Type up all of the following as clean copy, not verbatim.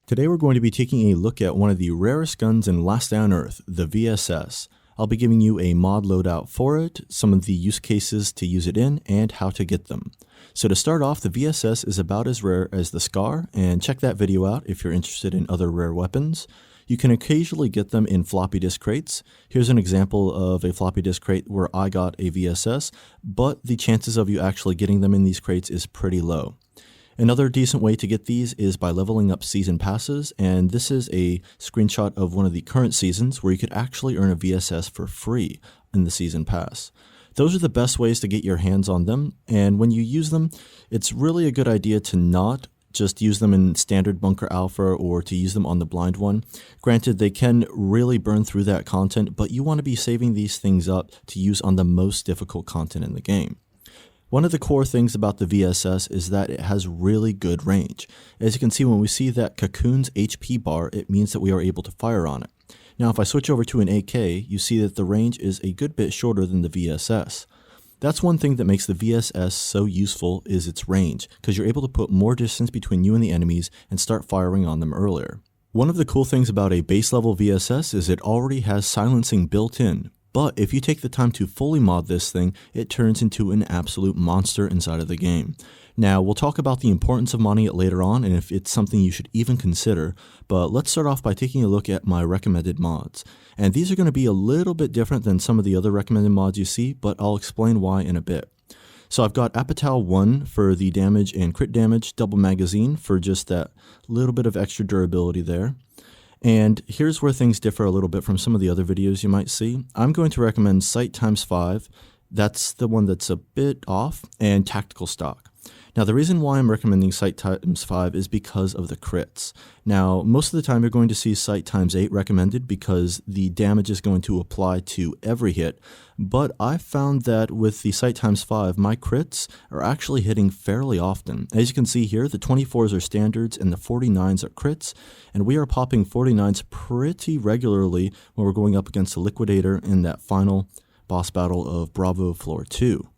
Today we're going to be taking a look at one of the rarest guns in Last Day on Earth, the VSS. I'll be giving you a mod loadout for it, some of the use cases to use it in, and how to get them. So to start off, the VSS is about as rare as the SCAR, and check that video out if you're interested in other rare weapons. You can occasionally get them in floppy disk crates. Here's an example of a floppy disk crate where I got a VSS, but the chances of you actually getting them in these crates is pretty low. Another decent way to get these is by leveling up season passes, and this is a screenshot of one of the current seasons where you could actually earn a VSS for free in the season pass. Those are the best ways to get your hands on them, and when you use them, it's really a good idea to not just use them in standard bunker alpha or to use them on the blind one. Granted, they can really burn through that content, but you want to be saving these things up to use on the most difficult content in the game. One of the core things about the VSS is that it has really good range. As you can see, when we see that cocoon's HP bar, it means that we are able to fire on it. Now, if I switch over to an AK, you see that the range is a good bit shorter than the VSS. That's one thing that makes the VSS so useful is its range, because you're able to put more distance between you and the enemies and start firing on them earlier. One of the cool things about a base level VSS is it already has silencing built in. But if you take the time to fully mod this thing, it turns into an absolute monster inside of the game. Now, we'll talk about the importance of modding it later on and if it's something you should even consider, but let's start off by taking a look at my recommended mods. And these are going to be a little bit different than some of the other recommended mods you see, but I'll explain why in a bit. So I've got Apatow 1 for the damage and crit damage, double magazine for just that little bit of extra durability there. And here's where things differ a little bit from some of the other videos you might see. I'm going to recommend Sight x5, that's the one that's a bit off, and Tactical Stock. Now the reason why I'm recommending Sight x5 is because of the crits. Now most of the time you're going to see Sight x8 recommended because the damage is going to apply to every hit, but I found that with the Sight x5 my crits are actually hitting fairly often. As you can see here, the 24s are standards and the 49s are crits, and we are popping 49s pretty regularly when we're going up against the Liquidator in that final boss battle of Bravo Floor 2.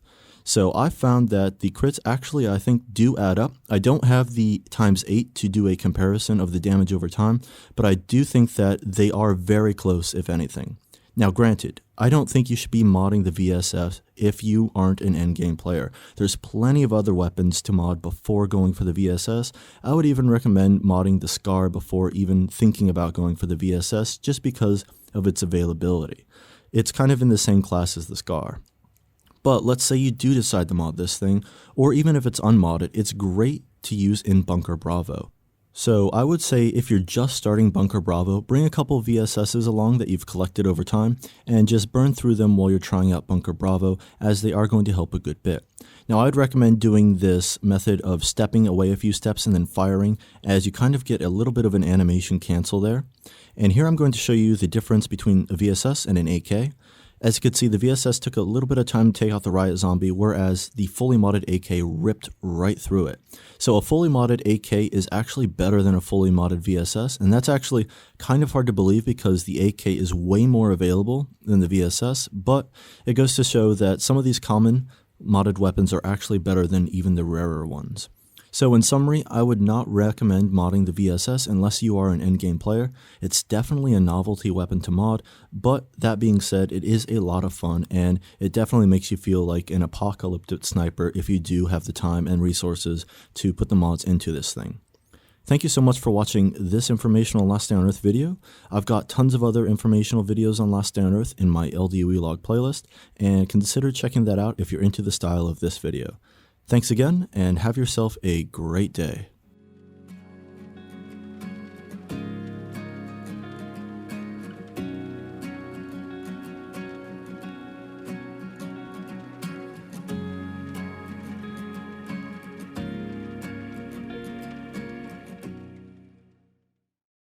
So I found that the crits actually I think do add up. I don't have the x8 to do a comparison of the damage over time, but I do think that they are very close if anything. Now granted, I don't think you should be modding the VSS if you aren't an endgame player. There's plenty of other weapons to mod before going for the VSS. I would even recommend modding the SCAR before even thinking about going for the VSS just because of its availability. It's kind of in the same class as the SCAR. But let's say you do decide to mod this thing, or even if it's unmodded, it's great to use in Bunker Bravo. So I would say if you're just starting Bunker Bravo, bring a couple VSSs along that you've collected over time, and just burn through them while you're trying out Bunker Bravo, as they are going to help a good bit. Now I'd recommend doing this method of stepping away a few steps and then firing, as you kind of get a little bit of an animation cancel there. And here I'm going to show you the difference between a VSS and an AK. As you can see, the VSS took a little bit of time to take out the Riot Zombie, whereas the fully modded AK ripped right through it. So a fully modded AK is actually better than a fully modded VSS, and that's actually kind of hard to believe because the AK is way more available than the VSS, but it goes to show that some of these common modded weapons are actually better than even the rarer ones. So in summary, I would not recommend modding the VSS unless you are an endgame player. It's definitely a novelty weapon to mod, but that being said, it is a lot of fun and it definitely makes you feel like an apocalyptic sniper if you do have the time and resources to put the mods into this thing. Thank you so much for watching this informational Last Day on Earth video. I've got tons of other informational videos on Last Day on Earth in my Ldoe log playlist, and consider checking that out if you're into the style of this video. Thanks again, and have yourself a great day.